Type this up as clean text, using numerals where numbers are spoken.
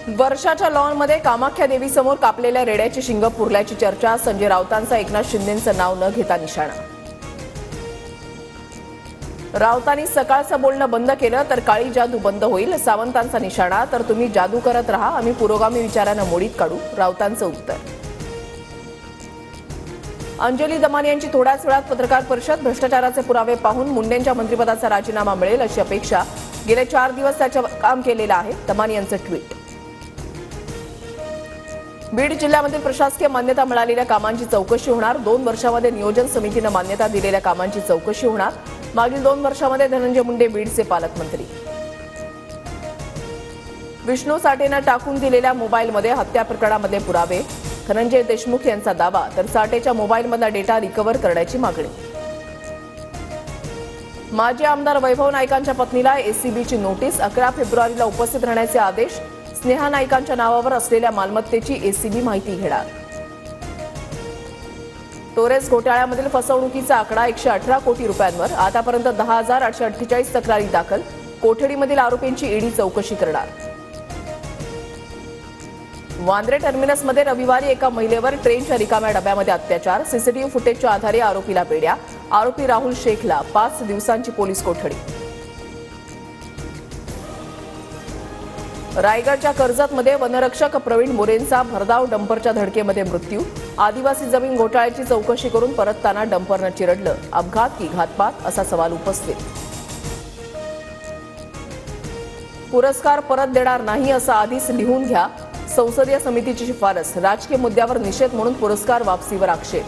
वर्षाच्या लॉनमध्ये कामाख्या देवीसमोर कापलेल्या रेड्याची शिंग पुरल्याची चर्चा. संजय राऊतांचा एकनाथ शिंदेंचं नाव न घेता निशाणा. राऊतांनी सकाळचं बोलणं बंद केलं तर काळी जादू बंद होईल. सावंतांचा निशाणा. तर तुम्ही जादू करत राहा, आम्ही पुरोगामी विचारानं मोडीत काढू. राऊतांचं उत्तर. अंजली दमानी यांची थोड्याच वेळात पत्रकार परिषद. भ्रष्टाचाराचे पुरावे पाहून मुंडेंच्या मंत्रिपदाचा राजीनामा मिळेल अशी अपेक्षा. गेले 4 दिवस त्याच्यावर काम केलेलं आहे. दमानी यांचं ट्विट. बीड जिल्ह्यामधील प्रशासकीय मान्यता मिळालेल्या कामांची चौकशी होणार. 2 वर्षांमध्ये नियोजन समितीनं मान्यता दिलेल्या कामांची चौकशी होणार. मागील 2 वर्षांमध्ये धनंजय मुंडे बीडचे पालकमंत्री. विष्णू साठेनं टाकून दिलेल्या मोबाईलमध्ये हत्या प्रकरणामधले पुरावे. धनंजय देशमुख यांचा दावा. तर साठेच्या मोबाईलमधला डेटा रिकव्हर करण्याची मागणी. माजी आमदार वैभव नाईकांच्या पत्नीला एसीबीची नोटीस. 11 फेब्रुवारीला उपस्थित राहण्याचे आदेश. स्नेहा नाईकांच्या नावावर असलेल्या मालमत्तेची एसीबी माहिती घेणार. टोरेस घोटाळ्यामधील फसवणुकीचा आकडा 118 कोटी रुपयांवर. आतापर्यंत 10,848 तक्रारी दाखल. कोठडीमधील आरोपींची ईडी चौकशी करणार. वांद्रे टर्मिनसमध्ये रविवारी एका महिलेवर ट्रेनच्या रिकाम्या डब्यामध्ये अत्याचार. सीसीटीव्ही फुटेजच्या आधारे आरोपीला बेड्या. आरोपी राहुल शेखला 5 दिवसांची पोलीस कोठडी. रायगडच्या कर्जतमध्ये वनरक्षक प्रवीण मोरेंचा भरधाव डंपरच्या धडकेमध्ये मृत्यू. आदिवासी जमीन घोटाळ्याची चौकशी करून परतताना डंपरनं चिरडलं. अपघात की घातपात असा सवाल उपस्थित. पुरस्कार परत देणार नाही असं आधीच लिहून घ्या. संसदीय समितीची शिफारस. राजकीय मुद्द्यावर निषेध म्हणून पुरस्कार वापसीवर आक्षेप.